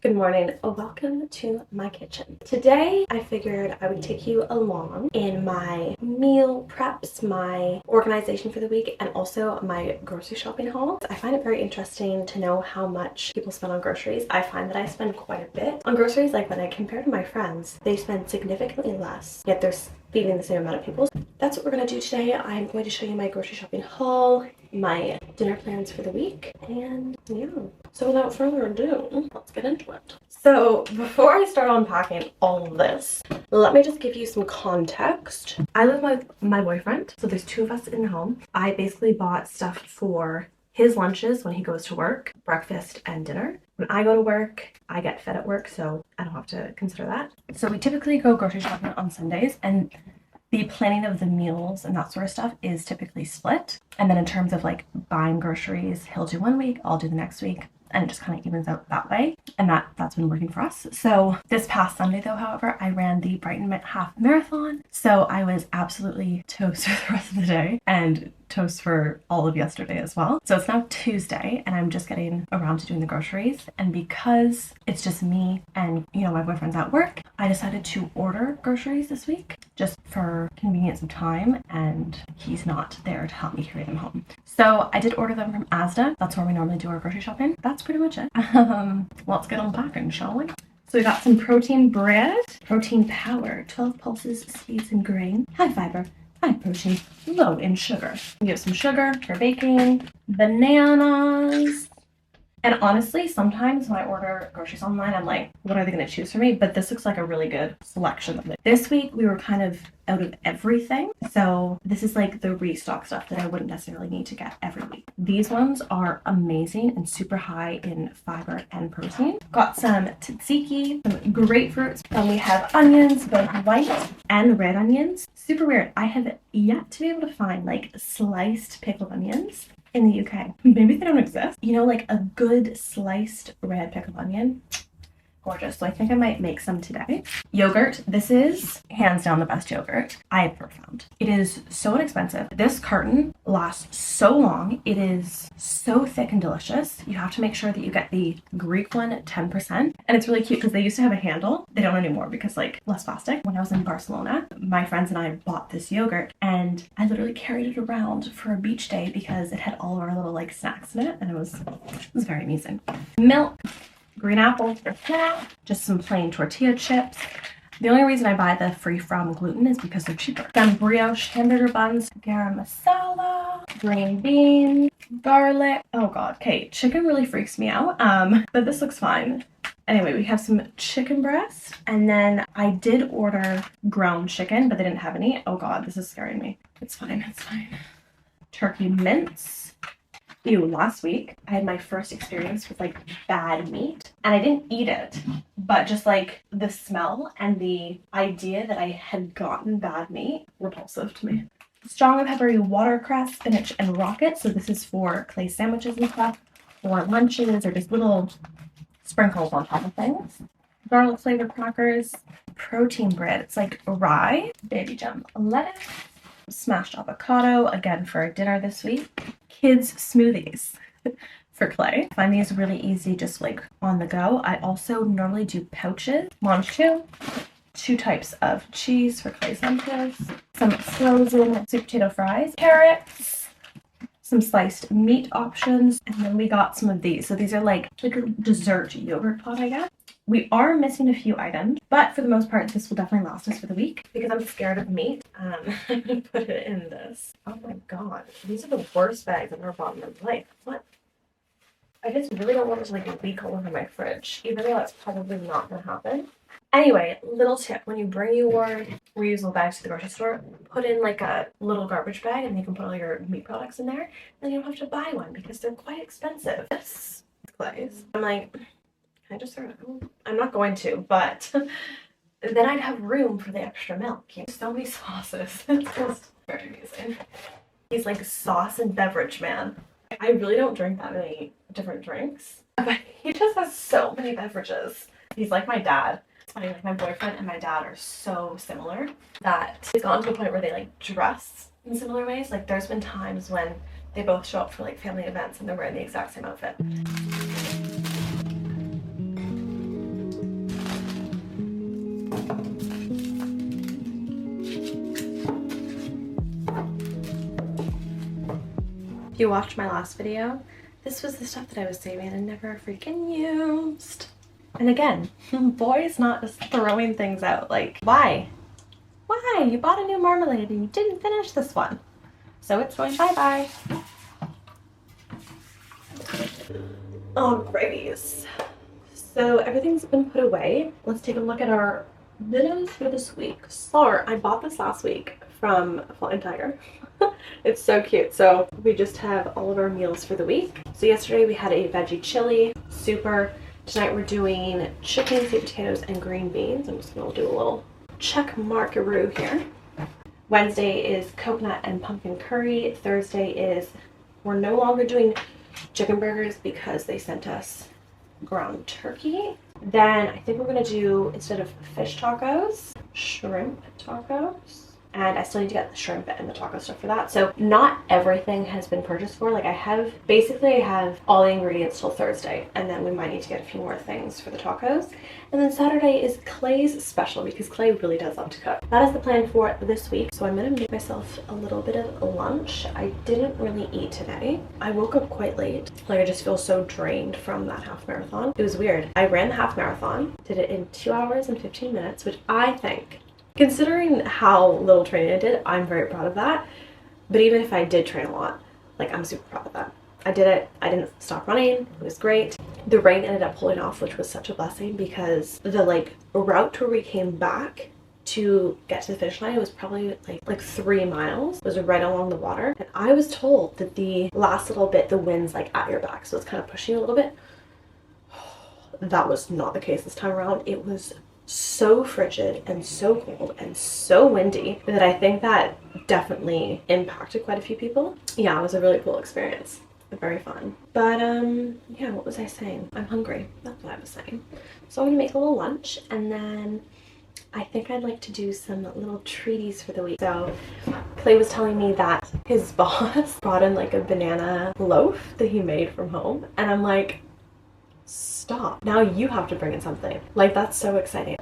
Good morning. Welcome to my kitchen. Today, I figured I would take you along in my meal preps, my organization for the week, and also my grocery shopping haul. I find it very interesting to know how much people spend on groceries. I find that I spend quite a bit on groceries. Like when I compare to my friends, they spend significantly less, yet they're feeding the same amount of people. That's what we're going to do today. I'm going to show you my grocery shopping haul, my dinner plans for the week, and yeah. So without further ado, let's get into it. So before I start unpacking all of this, let me just give you some context. I live with my boyfriend, so there's two of us in the home. I basically bought stuff for his lunches when he goes to work, breakfast and dinner. When I go to work, I get fed at work, so I don't have to consider that. So we typically go grocery shopping on Sundays, and the planning of the meals and that sort of stuff is typically split. And then in terms of like buying groceries, he'll do one week, I'll do the next week. And it just kind of evens out that way. And that's been working for us. So this past Sunday though, however, I ran the Brighton Half Marathon. So I was absolutely toast for the rest of the day and toast for all of yesterday as well. So it's now Tuesday and I'm just getting around to doing the groceries. And because it's just me and, my boyfriend's at work, I decided to order groceries this week just for convenience of time, and he's not there to help me carry them home. So I did order them from Asda. That's where we normally do our grocery shopping. That's pretty much it. Let's get unpacking, shall we? So we got some protein bread, protein powder, 12 pulses, seeds and grain, high fiber, high protein, low in sugar. We have some sugar for baking, bananas. And honestly, sometimes when I order groceries online, I'm like, what are they going to choose for me? But this looks like a really good selection of it. This week, we were kind of out of everything. So this is like the restock stuff that I wouldn't necessarily need to get every week. These ones are amazing and super high in fiber and protein. Got some tzatziki, some grapefruits, and we have onions, both white and red onions. Super weird. I have yet to be able to find like sliced pickled onions in the UK. Maybe they don't exist. Like a good sliced red pickled onion. Gorgeous. So I think I might make some today. Yogurt. This is hands down the best yogurt I have ever found. It is so inexpensive. This carton lasts so long. It is so thick and delicious. You have to make sure that you get the Greek one 10%. And it's really cute because they used to have a handle. They don't anymore because less plastic. When I was in Barcelona, my friends and I bought this yogurt and I literally carried it around for a beach day because it had all of our little snacks in it, and it was very amusing. Milk. Green apples for snack, just some plain tortilla chips. The only reason I buy the free from gluten is because they're cheaper. Some brioche hamburger buns, garam masala, green beans, garlic. Oh god, okay, chicken really freaks me out, but this looks fine. Anyway, we have some chicken breast, and then I did order ground chicken, but they didn't have any. Oh god, this is scaring me. It's fine. Turkey mince. Ew, last week I had my first experience with bad meat, and I didn't eat it, but just the smell and the idea that I had gotten bad meat, repulsive to me. Strong and peppery watercress, spinach, and rocket. So this is for clay sandwiches and stuff, or lunches, or just little sprinkles on top of things. Garlic flavored crackers, protein bread. It's like rye, baby gem lettuce, smashed avocado, again for dinner this week. Kids smoothies for Clay. I find these really easy, just on the go. I also normally do pouches. Monchou, two types of cheese for Clay's lunches, some frozen sweet potato fries, carrots, some sliced meat options, and then we got some of these. So these are like a dessert yogurt pot, I guess. We are missing a few items, but for the most part, this will definitely last us for the week because I'm scared of meat. I'm gonna put it in this. Oh my god, these are the worst bags I've ever bought in my life. What? I just really don't want it to leak all over my fridge, even though that's probably not gonna happen. Anyway, little tip, when you bring your reusable bags to the grocery store, put in a little garbage bag and you can put all your meat products in there, and you don't have to buy one because they're quite expensive. This place. I'm like, I just throw it out? I'm not going to, but then I'd have room for the extra milk. So many sauces. It's just very amusing. He's sauce and beverage man. I really don't drink that many different drinks, but he just has so many beverages. He's like my dad. It's funny, my boyfriend and my dad are so similar that it's gotten to a point where they dress in similar ways. There's been times when they both show up for family events and they're wearing the exact same outfit. you watched my last video, this was the stuff that I was saving and never freaking used. And again, boys not just throwing things out. Like, why? Why? You bought a new marmalade and you didn't finish this one. So it's going bye-bye. Alrighties. So everything's been put away. Let's take a look at our videos for this week. So I bought this last week from Flying Tiger. It's so cute. So we just have all of our meals for the week. So yesterday we had a veggie chili, super. Tonight we're doing chicken, sweet potatoes, and green beans. I'm just gonna do a little check markaroo here. Wednesday is coconut and pumpkin curry. Thursday is, we're no longer doing chicken burgers because they sent us ground turkey. Then I think we're gonna do, instead of fish tacos, shrimp tacos. And I still need to get the shrimp and the taco stuff for that. So not everything has been purchased for. Like I have all the ingredients till Thursday, and then we might need to get a few more things for the tacos. And then Saturday is Clay's special because Clay really does love to cook. That is the plan for this week. So I'm gonna make myself a little bit of lunch. I didn't really eat today. I woke up quite late. Like I just feel so drained from that half marathon. It was weird. I ran the half marathon, did it in 2 hours and 15 minutes, which I think, considering how little training I did, I'm very proud of that. But even if I did train a lot, like I'm super proud of that. I did it. I didn't stop running. It was great. The rain ended up pulling off, which was such a blessing because the route where we came back to get to the finish line, it was probably like 3 miles. It was right along the water. And I was told that the last little bit, the wind's like at your back. So it's kind of pushing you a little bit. That was not the case this time around. It was so frigid and so cold and so windy that I think that definitely impacted quite a few people. Yeah, it was a really cool experience. Very fun. But yeah, what was I saying? I'm hungry. That's what I was saying. So I'm gonna make a little lunch, and then I think I'd like to do some little treaties for the week. So Clay was telling me that his boss brought in like a banana loaf that he made from home, and I'm like, stop. Now you have to bring in something. Like, that's so exciting.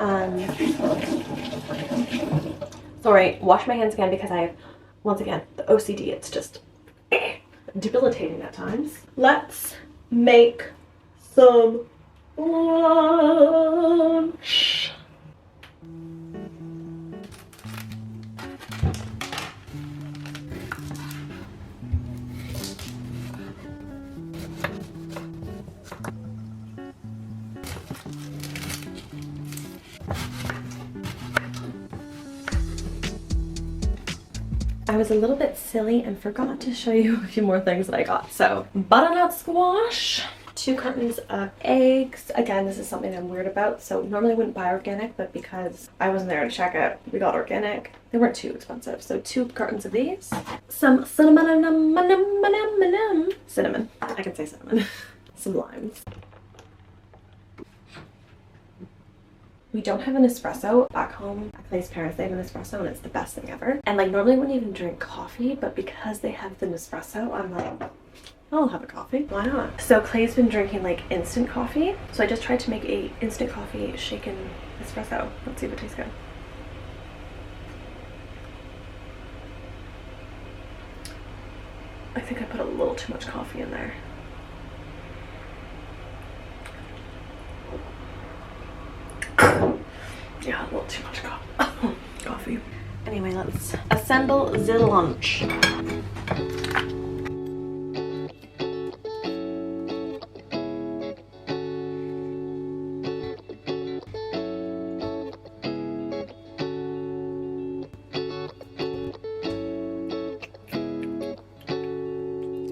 Sorry, wash my hands again because I have, once again, the OCD. It's just debilitating at times. Let's make some lunch. I was a little bit silly and forgot to show you a few more things that I got. So butternut squash, 2 cartons of eggs. Again, this is something I'm weird about. So normally I wouldn't buy organic, but because I wasn't there to check it, we got organic. They weren't too expensive. So 2 cartons of these. Some cinnamon. I can say cinnamon. Some limes. We don't have an espresso back home. At Clay's parents, they have an espresso and it's the best thing ever. And like normally I wouldn't even drink coffee, but because they have the Nespresso, I'm like, I'll have a coffee. Why not? So Clay's been drinking like instant coffee. So I just tried to make a instant coffee shaken espresso. Let's see if it tastes good. I think I put a little too much coffee in there. Yeah, a little too much coffee. Anyway, let's assemble the lunch.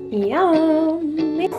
Yummy.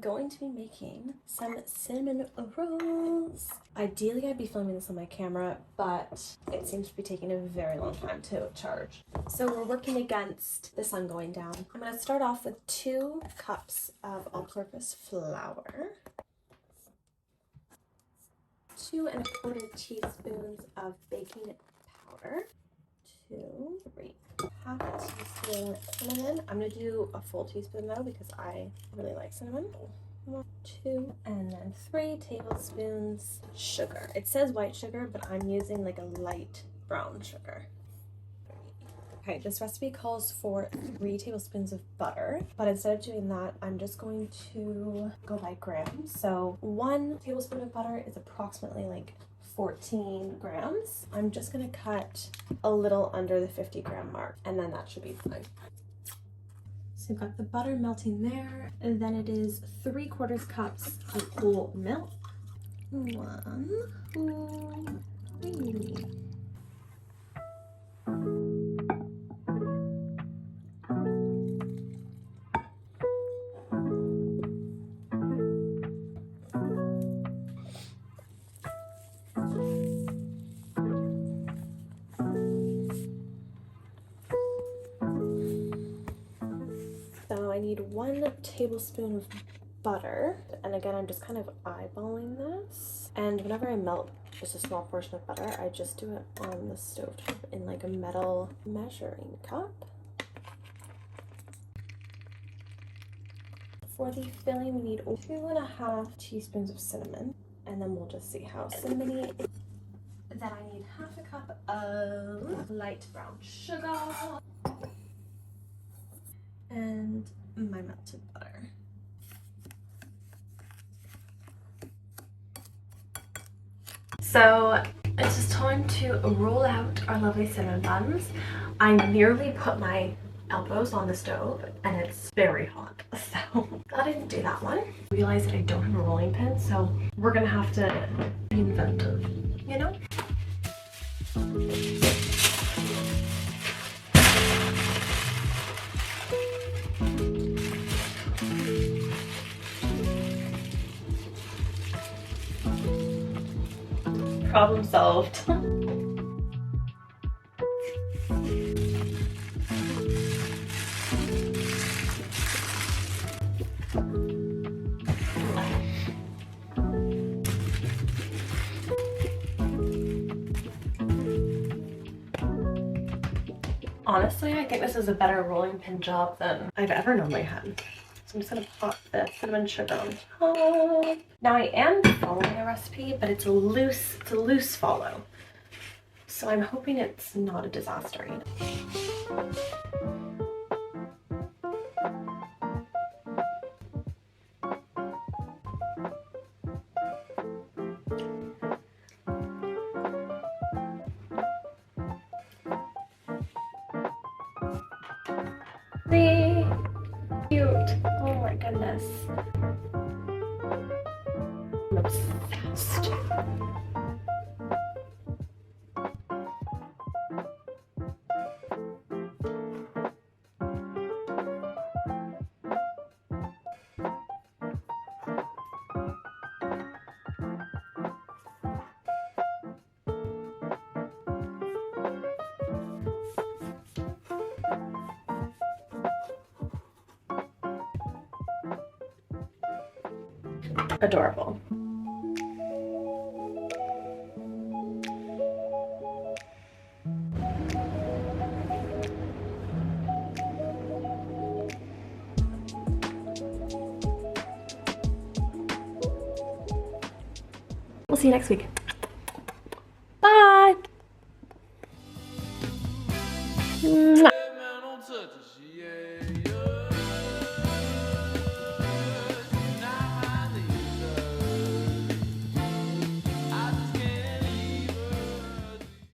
going to be making some cinnamon rolls. Ideally, I'd be filming this on my camera, but it seems to be taking a very long time to charge. So we're working against the sun going down. I'm going to start off with 2 cups of all-purpose flour, 2 1/4 teaspoons of baking powder, 2, 3, half a teaspoon cinnamon. I'm gonna do a full teaspoon though because I really like cinnamon. 1, 2, and then 3 tablespoons sugar. It says white sugar, but I'm using like a light brown sugar. Okay, this recipe calls for 3 tablespoons of butter, but instead of doing that, I'm just going to go by grams. So 1 tablespoon of butter is approximately like 14 grams. I'm just gonna cut a little under the 50-gram mark, and then that should be fine. So you've got the butter melting there, and then it is 3/4 cups of whole milk. 1, 2, 3. So I need 1 tablespoon of butter, and again I'm just kind of eyeballing this, and whenever I melt just a small portion of butter, I just do it on the stovetop in like a metal measuring cup. For the filling, we need 2.5 teaspoons of cinnamon, and then we'll just see how cinnamony it is. Then I need half a cup of light brown sugar and my melted butter. So it's just time to roll out our lovely cinnamon buns. I nearly put my elbows on the stove and it's very hot, so I didn't do that one. I realized that I don't have a rolling pin, so we're gonna have to be inventive, you know? Problem solved. Honestly, I think this is a better rolling pin job than I've ever normally had. So I'm just gonna pop the cinnamon sugar on top. Now I am following a recipe, but it's a loose follow. So I'm hoping it's not a disaster. See? Cute. Oh my goodness. I'm obsessed. Adorable. We'll see you next week. Bye. Mwah.